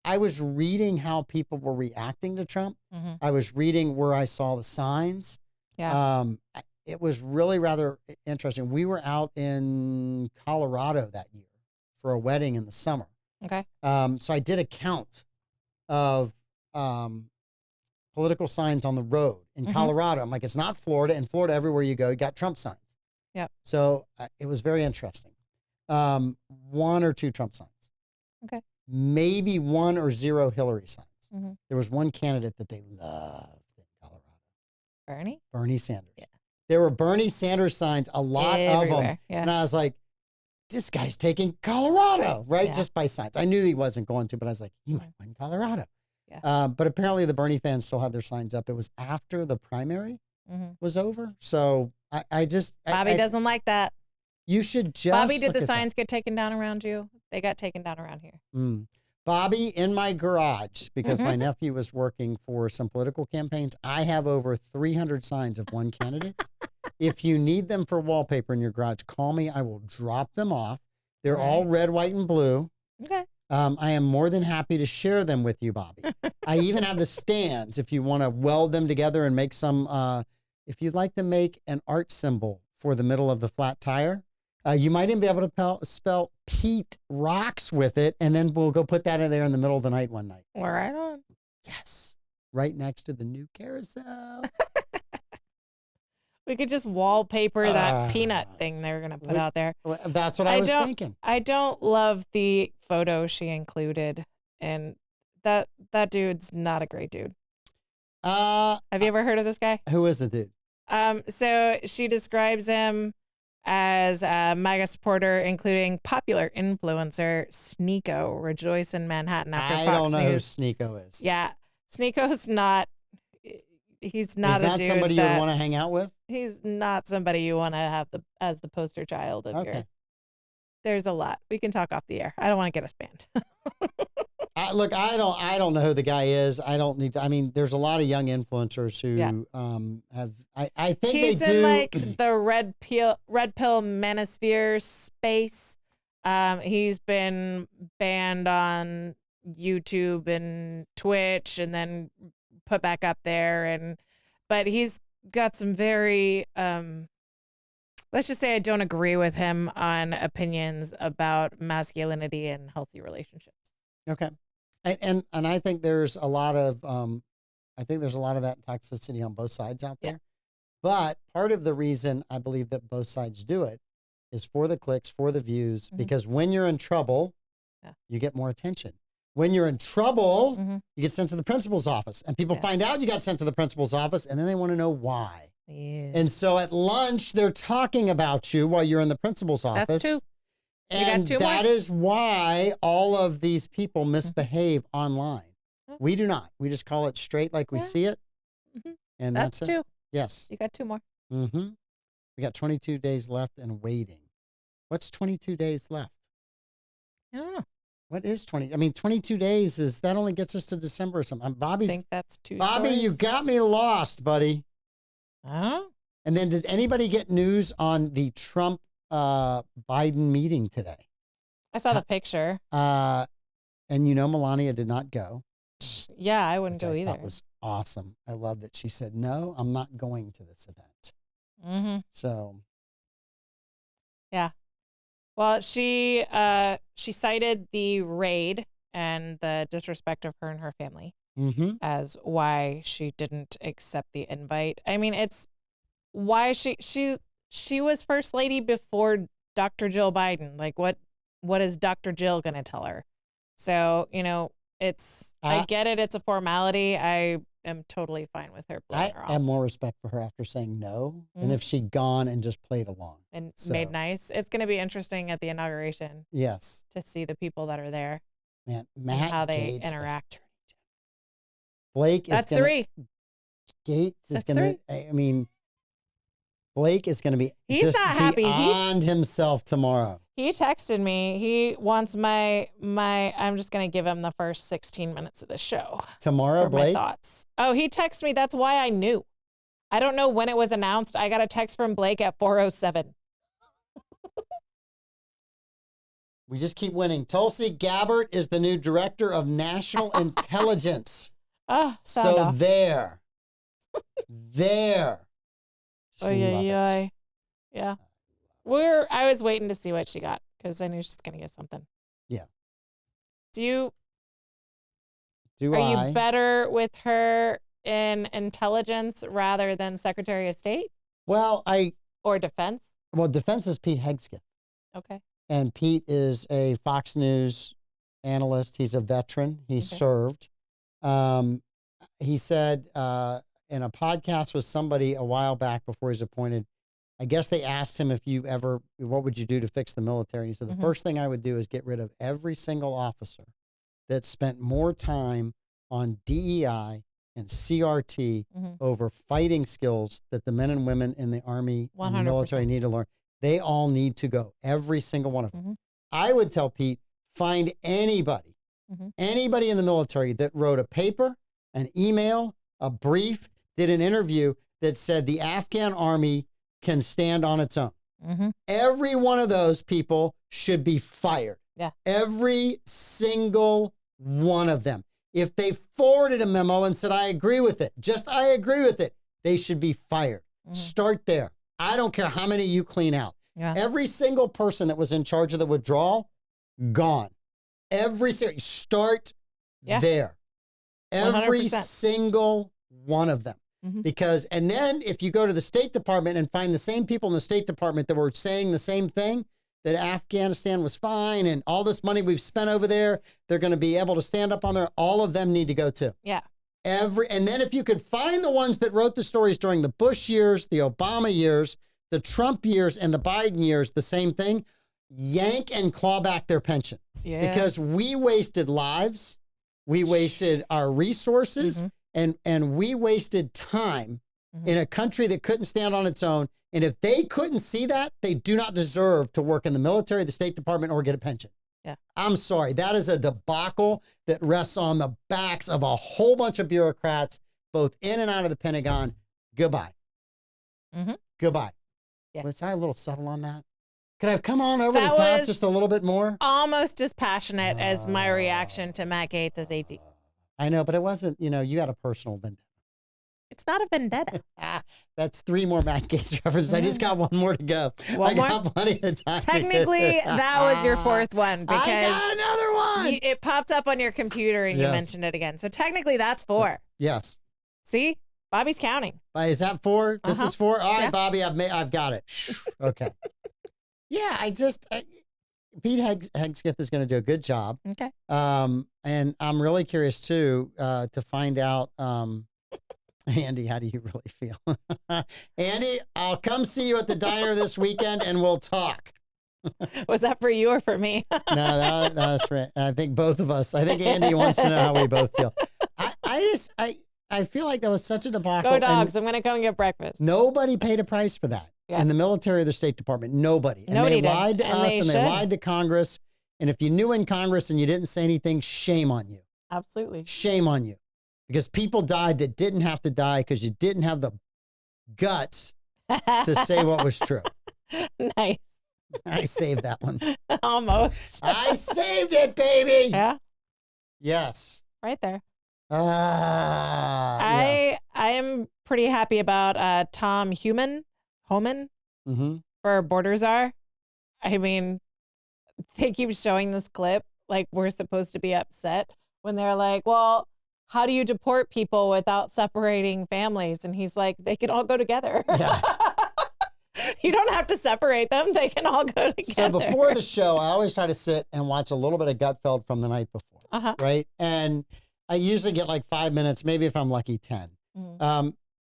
I was reading how people were reacting to Trump. I was reading where I saw the signs. Yeah. It was really rather interesting. We were out in Colorado that year for a wedding in the summer. Okay. So I did a count of political signs on the road in Colorado. I'm like, it's not Florida. In Florida, everywhere you go, you got Trump signs. Yeah. So it was very interesting. 1 or 2 Trump signs. Okay. Maybe 1 or 0 Hillary signs. There was one candidate that they loved in Colorado. Bernie? Bernie Sanders. Yeah. There were Bernie Sanders signs, a lot of them. Everywhere, yeah. And I was like, this guy's taking Colorado, right? Yeah. Just by signs. I knew he wasn't going to, but I was like, he might win Colorado. Yeah. But apparently the Bernie fans still have their signs up. It was after the primary was over. So I Bobby doesn't like that. You should just. Bobby, did the signs get taken down around you? They got taken down around here. Bobby, in my garage, because my nephew was working for some political campaigns, I have over 300 signs of one candidate. If you need them for wallpaper in your garage, call me. I will drop them off. They're all red, white, and blue. Okay. I am more than happy to share them with you, Bobby. I even have the stands if you want to weld them together and make some, if you'd like to make an art symbol for the middle of the flat tire, you might even be able to spell Pete Rocks with it, and then we'll go put that in there in the middle of the night one night. All right on. Yes. Right next to the new carousel. We could just wallpaper that peanut thing they're going to put out there. That's what I was thinking. I don't love the photo she included, and that dude's not a great dude. Have you ever heard of this guy? Who is the dude? So she describes him as a MAGA supporter, including popular influencer Sneeko, rejoice in Manhattan after Fox News. I don't know who Sneeko is. Yeah. Sneeko's not, he's not a dude somebody you would want to hang out with? He's not somebody you want to have as the poster child of your. There's a lot. We can talk off the air. I don't want to get us banned. Look, I don't know who the guy is. I don't need to. I mean, there's a lot of young influencers who have. I think he's they do. in like the red pill manosphere space. He's been banned on YouTube and Twitch, and then put back up there. But he's got some very. Let's just say I don't agree with him on opinions about masculinity and healthy relationships. Okay. And I think there's a lot of that toxicity on both sides out there. But part of the reason I believe that both sides do it is for the clicks, for the views, because when you're in trouble, you get more attention. When you're in trouble, you get sent to the principal's office, and people find out you got sent to the principal's office, and then they want to know why. Yes. And so at lunch, they're talking about you while you're in the principal's office. That's two. And that is why all of these people misbehave online. We do not. We just call it straight like we see it. And that's two. Yes. You got two more. We got 22 days left and waiting. What's 22 days left? I don't know. What is 20? I mean, 22 days that only gets us to December or something. I think that's two. Bobby, stories. you got me lost, buddy. Oh. And then did anybody get news on the Trump Biden meeting today? I saw the picture. And Melania did not go. Yeah, I wouldn't go either. That was awesome. I love that she said, no, I'm not going to this event. So. Yeah. Well, she cited the raid and the disrespect of her and her family as why she didn't accept the invite. I mean, it's why she was first lady before Dr. Jill Biden. Like, what is Dr. Jill going to tell her? So, I get it. It's a formality. I am totally fine with her blowing her off. I have more respect for her after saying no than if she'd gone and just played along. And made nice. It's going to be interesting at the inauguration. Yes. To see the people that are there. Man, Matt how they Gaetz interact. Blake That's three. Gaetz is going to, I mean, Blake is going to be He's not happy. Beyond himself tomorrow. He texted me. He wants my I'm just going to give him the first 16 minutes of the show. Tomorrow, for Blake? My thoughts. Oh, he texted me. That's why I knew. I don't know when it was announced. I got a text from Blake at 4:07. We just keep winning. Tulsi Gabbard is the new director of national intelligence. So there. Oh, yeah. I was waiting to see what she got because I knew she's going to get something. Yeah. Are you better with her in intelligence rather than Secretary of State? Well, or defense? Well, defense is Pete Hegseth. Okay. And Pete is a Fox News analyst. He's a veteran. He served. He said in a podcast with somebody a while back before he's appointed. I guess they asked him what would you do to fix the military? And he said, the first thing I would do is get rid of every single officer that spent more time on DEI and CRT over fighting skills that the men and women in the Army and the military need to learn. They all need to go, every single one of them. I would tell Pete, find anybody in the military that wrote a paper, an email, a brief, did an interview that said the Afghan Army can stand on its own. Every one of those people should be fired. Yeah. Every single one of them. If they forwarded a memo and said, I agree with it, I agree with it, they should be fired. Start there. I don't care how many you clean out. Yeah. Every single person that was in charge of the withdrawal, gone. Start there. Every 100%. single one of them. Because, and then if you go to the State Department and find the same people in the State Department that were saying the same thing, that Afghanistan was fine and all this money we've spent over there, they're going to be able to stand up on there. All of them need to go too. Yeah. And then if you could find the ones that wrote the stories during the Bush years, the Obama years, the Trump years, and the Biden years, the same thing, yank and claw back their pension. Yeah. Because we wasted lives, we wasted our resources, and we wasted time in a country that couldn't stand on its own. And if they couldn't see that, they do not deserve to work in the military, the State Department, or get a pension. Yeah. I'm sorry. That is a debacle that rests on the backs of a whole bunch of bureaucrats, both in and out of the Pentagon. Goodbye. Goodbye. Yeah. Was I a little subtle on that? Could I have come on over That the top was just a little bit more? Almost as passionate as my reaction to Matt Gaetz as AG. I know, but it wasn't, you had a personal vendetta. It's not a vendetta. That's 3 more Matt Gaetz references. I just got one more to go. I got plenty of time. Technically, that was your 4th one because I got another one. it popped up on your computer and you mentioned it again. So technically, that's 4. Yes. See, Bobby's counting. Is that 4? This is 4. All right, Yeah. Bobby, I've got it. Okay. Yeah, Pete Hegseth is going to do a good job. Okay. And I'm really curious too to find out. Andy, how do you really feel? Andy, I'll come see you at the diner this weekend and we'll talk. Was that for you or for me? No, that's right. I think both of us. I think Andy wants to know how we both feel. I feel like that was such a debacle. Go Dogs. I'm going to go and get breakfast. Nobody paid a price for that. Yeah. In the military or the State Department, nobody. And Nobody they lied to and us they and they should. lied to Congress. And if you knew in Congress and you didn't say anything, shame on you. Absolutely. Shame on you. Because people died that didn't have to die because you didn't have the guts to say what was true. Nice. I saved that one. Almost. I saved it, baby. Yeah. Yes. Right there. Yes. I am pretty happy about Tom Homan for Border Czar. I mean, they keep showing this clip like we're supposed to be upset when they're like, well, how do you deport people without separating families? And he's like, they can all go together. Yeah. You don't have to separate them. They can all go together. So before the show, I always try to sit and watch a little bit of Gutfeld from the night before, right? And I usually get like 5 minutes, maybe if I'm lucky, 10.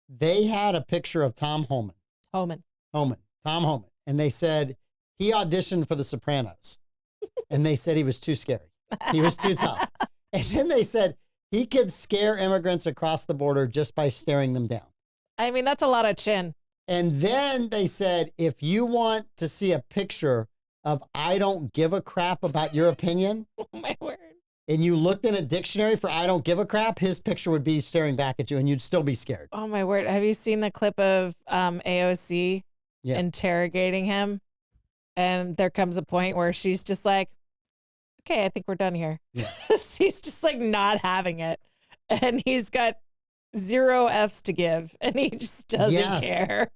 They had a picture of Tom Homan. And they said he auditioned for The Sopranos. And they said he was too scary. He was too tough. And then they said he could scare immigrants across the border just by staring them down. I mean, that's a lot of chin. And then they said, if you want to see a picture of I don't give a crap about your opinion, Oh, my word. and you looked in a dictionary for I don't give a crap, his picture would be staring back at you and you'd still be scared. Oh, my word. Have you seen the clip of AOC interrogating him? And there comes a point where she's just like, okay, I think we're done here. Yeah. He's just like not having it. And he's got 0 Fs to give. And he just doesn't care.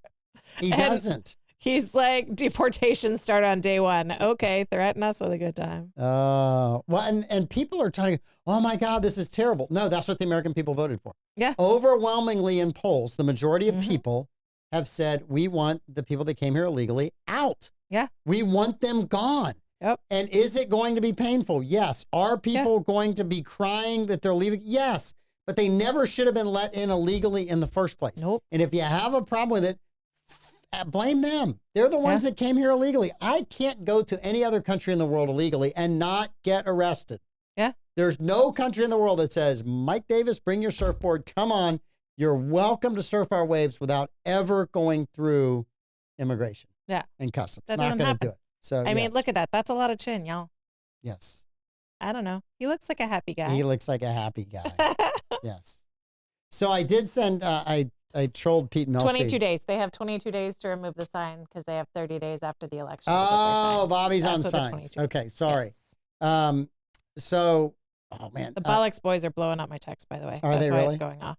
He doesn't. He's like, deportations start on day 1. Okay, threaten us with a good time. Well, and people are trying to, oh my God, this is terrible. No, that's what the American people voted for. Yeah. Overwhelmingly in polls, the majority of people have said, we want the people that came here illegally out. Yeah. We want them gone. Yep. And is it going to be painful? Yes. Are people going to be crying that they're leaving? Yes. but they never should have been let in illegally in the first place. Nope. And if you have a problem with it, blame them. They're the ones that came here illegally. I can't go to any other country in the world illegally and not get arrested. Yeah. There's no country in the world that says, Mike Davis, bring your surfboard. Come on. You're welcome to surf our waves without ever going through immigration. Yeah. And customs. That Not doesn't going to happen. do it. So I mean, look at that. That's a lot of chin, y'all. Yes. I don't know. He looks like a happy guy. He looks like a happy guy. Yes. So I did send, I trolled Pete Melfi. 22 days. They have 22 days to remove the sign because they have 30 days after the election. Oh, Bobby's That's on what the signs. 22 Okay, is. sorry. Yes. So, oh man. The Bollocks boys are blowing up my text, by the way. Are That's they why really? it's going off.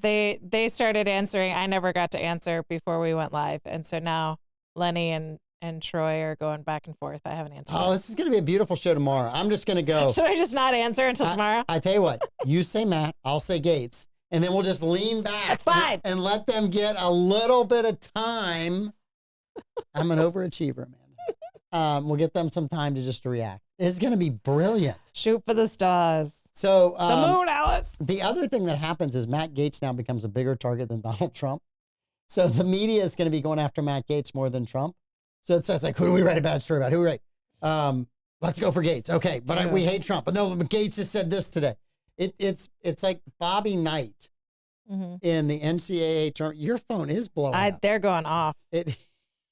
They started answering. I never got to answer before we went live. And so now Lenny and Troy are going back and forth. I haven't answered. Oh, this is going to be a beautiful show tomorrow. I'm just going to go. Should I just not answer until tomorrow? I tell you what, you say Matt, I'll say Gaetz, and then we'll just lean back. That's fine. And let them get a little bit of time. I'm an overachiever, man. We'll get them some time to just react. It's going to be brilliant. Shoot for the stars. So The moon, Alice. the other thing that happens is Matt Gaetz now becomes a bigger target than Donald Trump. So the media is going to be going after Matt Gaetz more than Trump. So it's like, who do we write a bad story about? Who do we write? Let's go for Gaetz. Okay, but we hate Trump. But no, Gaetz has said this today. It's like Bobby Knight in the NCAA tournament. Your phone is blowing up. They're going off.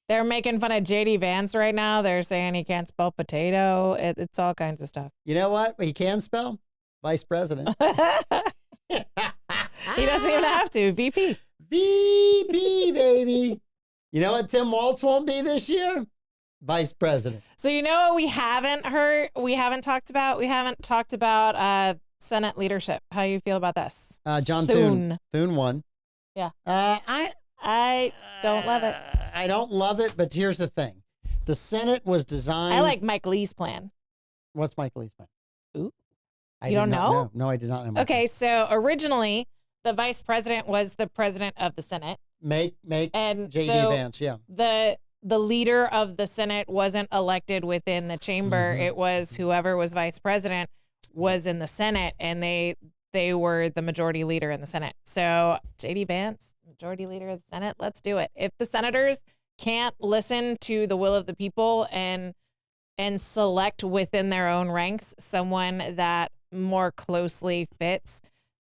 They're making fun of JD Vance right now. They're saying he can't spell potato. It's all kinds of stuff. You know what? He can spell vice president. He doesn't even have to. VP. VP, baby. You know what Tim Waltz won't be this year? Vice president. So you know what we haven't heard? We haven't talked about? We haven't talked about Senate leadership. How you feel about this? John Thune. Thune won. Yeah. I don't love it. I don't love it, but here's the thing. The Senate was designed. I like Mike Lee's plan. What's Mike Lee's plan? Ooh. I You don't know? No, I did not know. Mike Okay, Lee. so originally the vice president was the president of the Senate. Make And JD so Vance, yeah. The leader of the Senate wasn't elected within the chamber. It was whoever was vice president was in the Senate, and they were the majority leader in the Senate. So JD Vance, majority leader of the Senate, let's do it. If the senators can't listen to the will of the people and select within their own ranks someone that more closely fits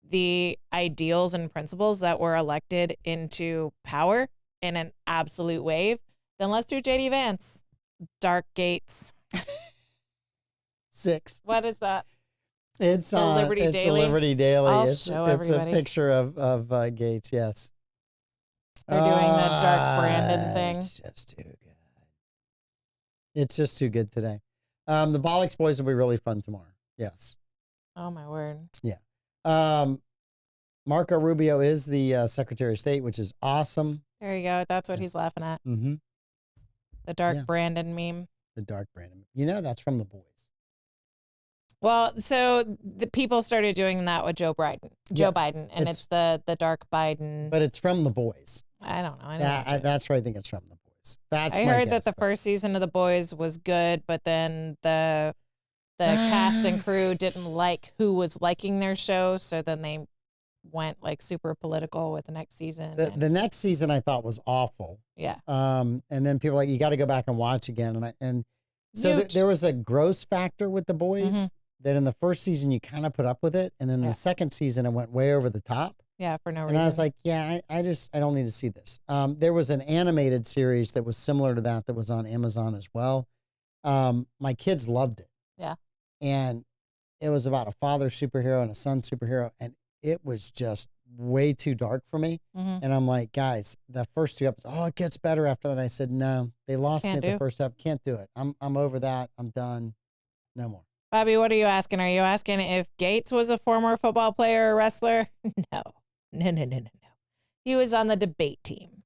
the ideals and principles that were elected into power in an absolute wave, then let's do JD Vance. Dark Gates. 6. What is that? It's The Liberty it's Daily? a Liberty Daily. I'll It's show a everybody. picture of Gaetz, yes. They're doing the Dark Brandon thing. It's just too good. It's just too good today. The Bollocks boys will be really fun tomorrow. Yes. Oh, my word. Marco Rubio is the Secretary of State, which is awesome. There you go. That's what he's laughing at. Mm-hmm. The Dark Yeah. Brandon meme. The Dark Brandon. You know, that's from the boys. Well, so the people started doing that with Joe Biden, and it's the Dark Biden. But it's from the boys. I don't know. I didn't watch it. That's where I think it's from the boys. That's I my heard guess, that the but- first season of The Boys was good, but then the cast and crew didn't like who was liking their show, so then they went like super political with the next season. The next season I thought was awful. Yeah. And then people were like, you got to go back and watch again. And so Mute. there was a gross factor with the boys Mhm. that in the first season you kind of put up with it, and then Yeah. the second season it went way over the top. Yeah, for no And reason. I was like, yeah, I don't need to see this. There was an animated series that was similar to that was on Amazon as well. My kids loved it. Yeah. And it was about a father superhero and a son superhero, and it was just way too dark for me. Mhm. And I'm like, guys, the first 2 episodes, it gets better after that. I said, no, they lost me Can't at the do. first episode. Can't do it. I'm over that. I'm done. No more. Bobby, what are you asking? Are you asking if Gaetz was a former football player or wrestler? No. He was on the debate team,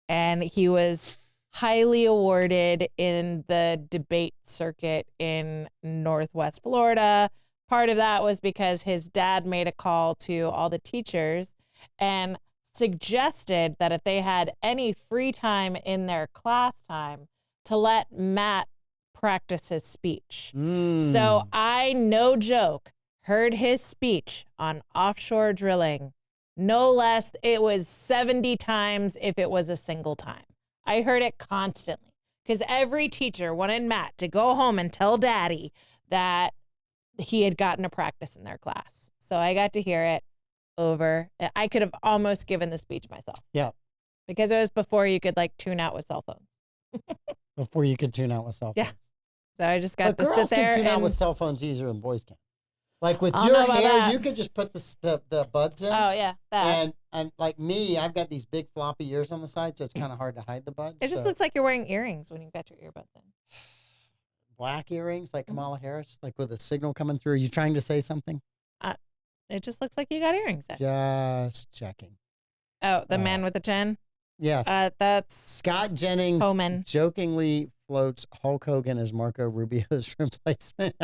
and he was highly awarded in the debate circuit in Northwest Florida. Part of that was because his dad made a call to all the teachers and suggested that if they had any free time in their class time, to let Matt practice his speech. So I, no joke, heard his speech on offshore drilling. No less, it was 70 times if it was a single time. I heard it constantly because every teacher wanted Matt to go home and tell Daddy that he had gotten a practice in their class. So I got to hear it over. I could have almost given the speech myself. Yeah. Because it was before you could like tune out with cell phones. Before you could tune out with cell phones. Yeah. So I just got but to girls sit there can tune out and with cell phones easier than boys can. Like with I don't know your about hair, that. you could just put the buds in. oh yeah, that. And like me, I've got these big floppy ears on the side, so it's kind of hard to hide the buds. It just looks like you're wearing earrings when you've got your earbuds in. Black earrings like Kamala Harris, like with a signal coming through. Are you trying to say something? It just looks like you got earrings in. Just checking. Oh, the man with the chin? Yes. That's Scott Jennings Homan. jokingly floats Hulk Hogan as Marco Rubio's replacement.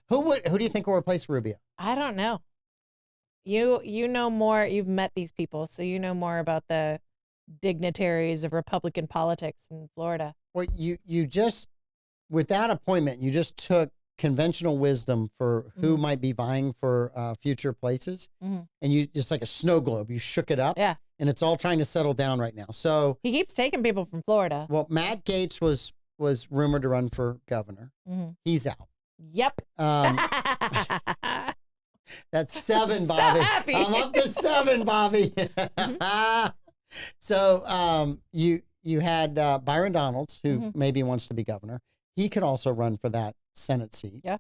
Who do you think will replace Rubio? I don't know. You know more. You've met these people, so you know more about the dignitaries of Republican politics in Florida. Well, you just, with that appointment, you just took conventional wisdom for who might be vying for future places, and you just like a snow globe, you shook it up, and it's all trying to settle down right now. So he keeps taking people from Florida. Well, Matt Gaetz was rumored to run for governor. He's out. Yep. That's 7, Bobby. So I'm up to 7, Bobby. So you had Byron Donalds, who maybe wants to be governor. He could also run for that Senate seat. Yeah.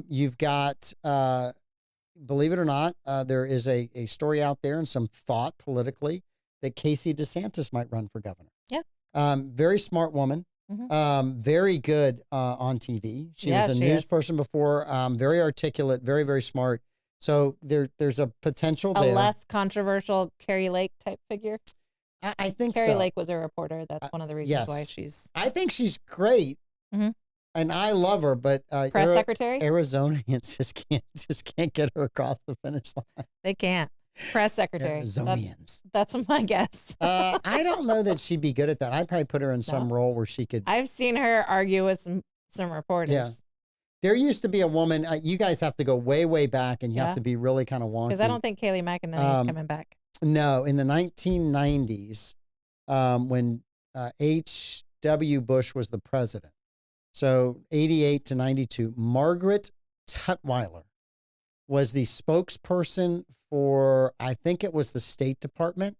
You've got, believe it or not, there is a story out there and some thought politically that Casey DeSantis might run for governor. Yeah. Very smart woman. Very good on TV. She was a news person before. Very articulate, very, very smart. So there's a potential there. A less controversial Carrie Lake type figure. I think Carrie so. Lake was a reporter. That's one of the reasons why she's. I think she's great, and I love her. But press secretary, Arizonians just can't get her across the finish line. They can't. Press secretary. Arizonians. That's my guess. I don't know that she'd be good at that. I'd probably put her in some role where she could. I've seen her argue with some reporters. Yeah. There used to be a woman. You guys have to go way, way back, and you have to be really kind of wonky. Because I don't think Kayleigh McEnany's coming back. No, in the 1990s, when H.W. Bush was the president, so 88 to 92, Margaret Tutwiler was the spokesperson for, I think it was the State Department,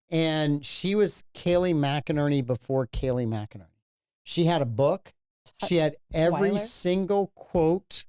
and she was Kayleigh McEnany before Kayleigh McEnany. She had a book. She had every single quote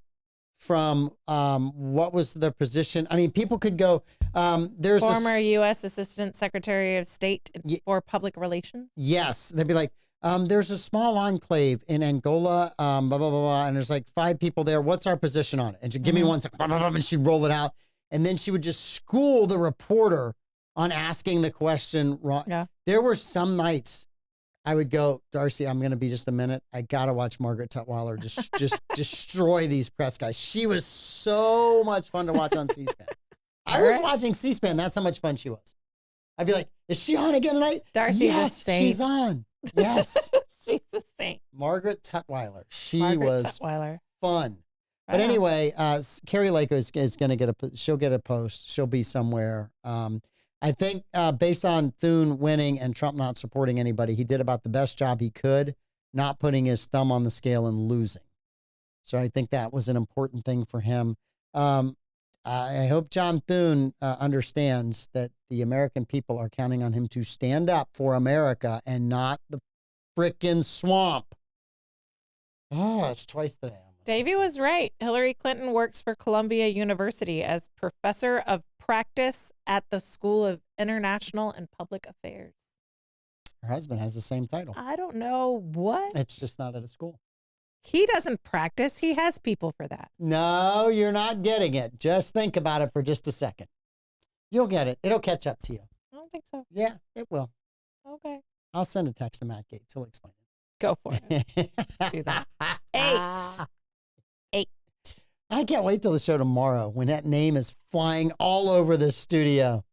from what was the position. I mean, people could go, there's former U.S. Assistant Secretary of State for Public Relations. Yes. They'd be like, there's a small enclave in Angola, blah, blah, blah, blah, and there's like 5 people there. What's our position on it? And she'd give me one, blah, blah, blah, and she'd roll it out. And then she would just school the reporter on asking the question wrong. Yeah. There were some nights I would go, Darcy, I'm going to be just a minute. I got to watch Margaret Tutwiler just destroy these press guys. She was so much fun to watch on C-SPAN. I was watching C-SPAN. That's how much fun she was. I'd be like, is she on again tonight? Darcy, yes, she's on. Yes. She's the saint. Margaret Tutwiler. She was fun. But anyway, Carrie Lake is going to get she'll get a post. She'll be somewhere. I think based on Thune winning and Trump not supporting anybody, he did about the best job he could, not putting his thumb on the scale and losing. So I think that was an important thing for him. I hope John Thune understands that the American people are counting on him to stand up for America and not the frickin' swamp. Oh, it's twice today. Davey was right. Hillary Clinton works for Columbia University as professor of practice at the School of International and Public Affairs. Her husband has the same title. I don't know what. It's just not at a school. He doesn't practice. He has people for that. No, you're not getting it. Just think about it for just a second. You'll get it. It'll catch up to you. I don't think so. Yeah, it will. Okay. I'll send a text to Matt Gaetz. He'll explain it. Go for it. Do that. 8. I can't wait till the show tomorrow when that name is flying all over the studio.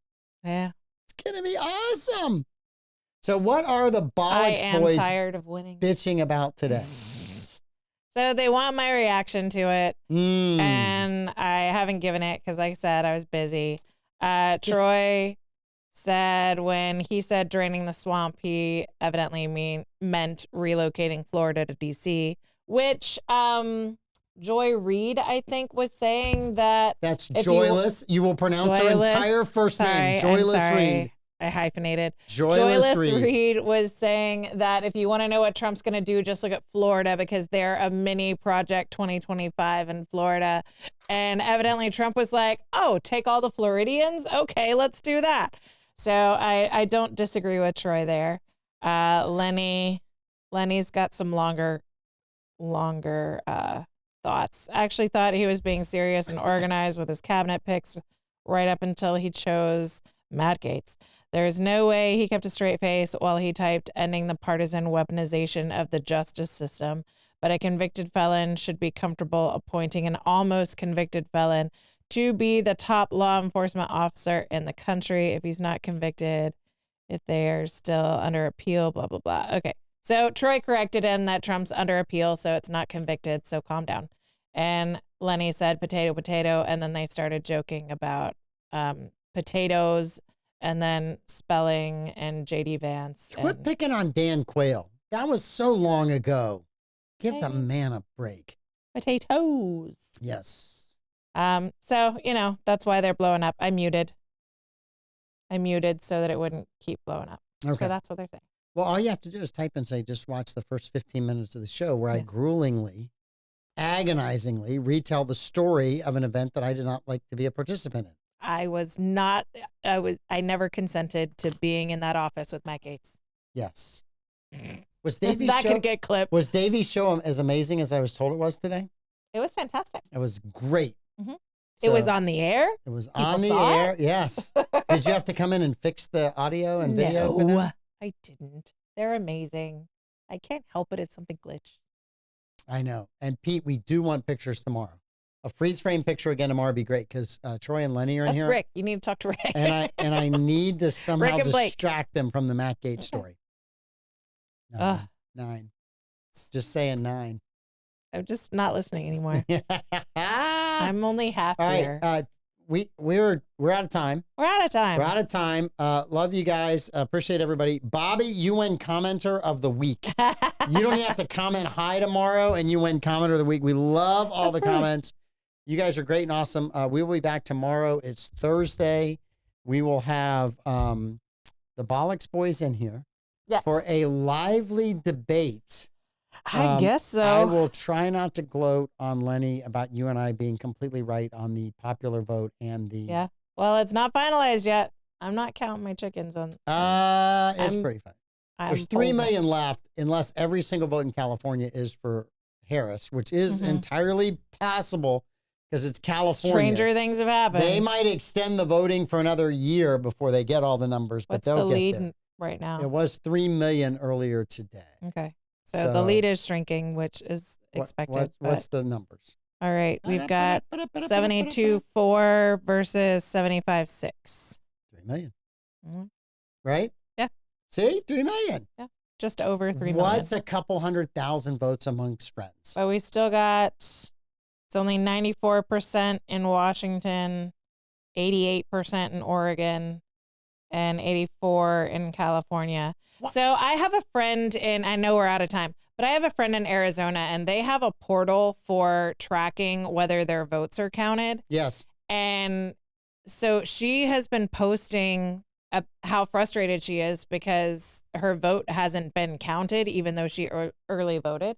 Yeah. It's going to be awesome. So what are the Bollocks boys tired of winning. bitching about today? So they want my reaction to it, and I haven't given it because, like I said, I was busy. Troy said when he said draining the swamp, he evidently meant relocating Florida to D.C., which Joy Reid, I think, was saying that. That's Joyless. You will pronounce her entire first name. Joyless Reid. I hyphenated. Joyless Reid was saying that if you want to know what Trump's going to do, just look at Florida because they're a mini project 2025 in Florida. And evidently Trump was like, oh, take all the Floridians? Okay, let's do that. So I don't disagree with Troy there. Lenny's got some longer thoughts. I actually thought he was being serious and organized with his cabinet picks right up until he chose Matt Gaetz. There's no way he kept a straight face while he typed ending the partisan weaponization of the justice system, but a convicted felon should be comfortable appointing an almost convicted felon to be the top law enforcement officer in the country if he's not convicted, if they are still under appeal, blah, blah, blah. Okay. So Troy corrected him that Trump's under appeal, so it's not convicted, so calm down. And Lenny said potato, potato, and then they started joking about potatoes and then spelling and J.D. Vance. Quit picking on Dan Quayle. That was so long ago. Give the man a break. Potatoes. Yes. So, that's why they're blowing up. I muted so that it wouldn't keep blowing up. Okay. So that's what they're saying. Well, all you have to do is type and say, just watch the first 15 minutes of the show where I gruelingly, agonizingly retell the story of an event that I did not like to be a participant in. I never consented to being in that office with Matt Gaetz. Yes. Was Davey's that show, could get clipped. Was Davey's show as amazing as I was told it was today? It was fantastic. It was great. Mm-hmm. So, it was on the air? It was on the air, yes. Did you have to come in and fix the audio and video with them? No, I didn't. They're amazing. I can't help it if something glitched. I know. And Pete, we do want pictures tomorrow. A freeze frame picture again tomorrow would be great because Troy and Lenny are in here. That's Rick. You need to talk to Rick. and I need to somehow distract them from the Matt Gaetz story. 9. Just saying 9. I'm just not listening anymore. I'm only half here. All right. We're out of time. We're out of time. Love you guys. Appreciate everybody. Bobby, you win commenter of the week. You don't even have to comment hi tomorrow and you win commenter of the week. We love all the comments. You guys are great and awesome. We will be back tomorrow. It's Thursday. We will have the Bollocks boys in here for a lively debate. I guess so. I will try not to gloat on Lenny about you and I being completely right on the popular vote and the. Yeah. Well, it's not finalized yet. I'm not counting my chickens on. It's pretty fun. There's 3 million left, unless every single vote in California is for Harris, which is entirely possible because it's California. Stranger things have happened. They might extend the voting for another year before they get all the numbers, but they'll the get lead there. Right now? It was 3 million earlier today. Okay. So the lead is shrinking, which is expected. What's the numbers? All right. We've got 72.4 versus 75.6. 3 million. Mm-hmm. Right? Yeah. See? 3 million. Yeah. Just over 3 million. What's a couple 100,000 votes amongst friends? But we still got, it's only 94% in Washington, 88% in Oregon, and 84% in California. What? So I have a friend I know we're out of time, but I have a friend in Arizona and they have a portal for tracking whether their votes are counted. Yes. And so she has been posting how frustrated she is because her vote hasn't been counted, even though she early voted.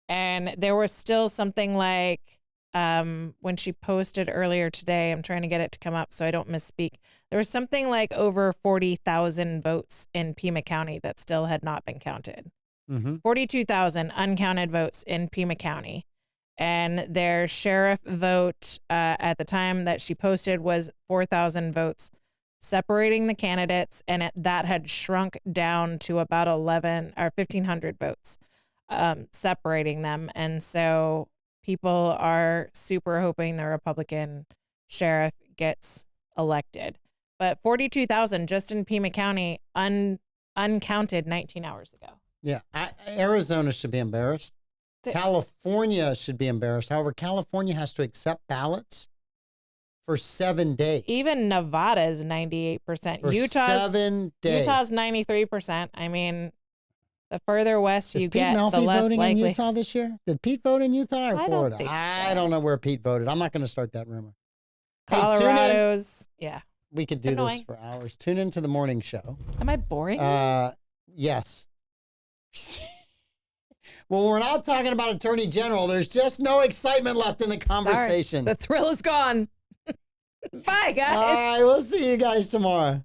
And there was still something like, when she posted earlier today, I'm trying to get it to come up so I don't misspeak. There was something like over 40,000 votes in Pima County that still had not been counted. 42,000 uncounted votes in Pima County. And their sheriff vote at the time that she posted was 4,000 votes separating the candidates. And that had shrunk down to about 1,500 votes separating them. And so people are super hoping the Republican sheriff gets elected. But 42,000 just in Pima County, uncounted 19 hours ago. Yeah. Arizona should be embarrassed. California should be embarrassed. However, California has to accept ballots for 7 days. Even Nevada is 98%. For 7 days. Utah's 93%. I mean, the further west you get, Is Pete the Melfi less voting likely. in Utah this year? Did Pete vote in Utah or I don't Florida? think I so. don't know where Pete voted. I'm not going to start that rumor. Hey, tune in. Colorado's, yeah. We could do Annoying. this for hours. Tune into the morning show. Am I boring? Yes. Well, we're not talking about Attorney General. There's just no excitement left in the conversation. Sorry. The thrill is gone. Bye, guys. All right, we'll see you guys tomorrow.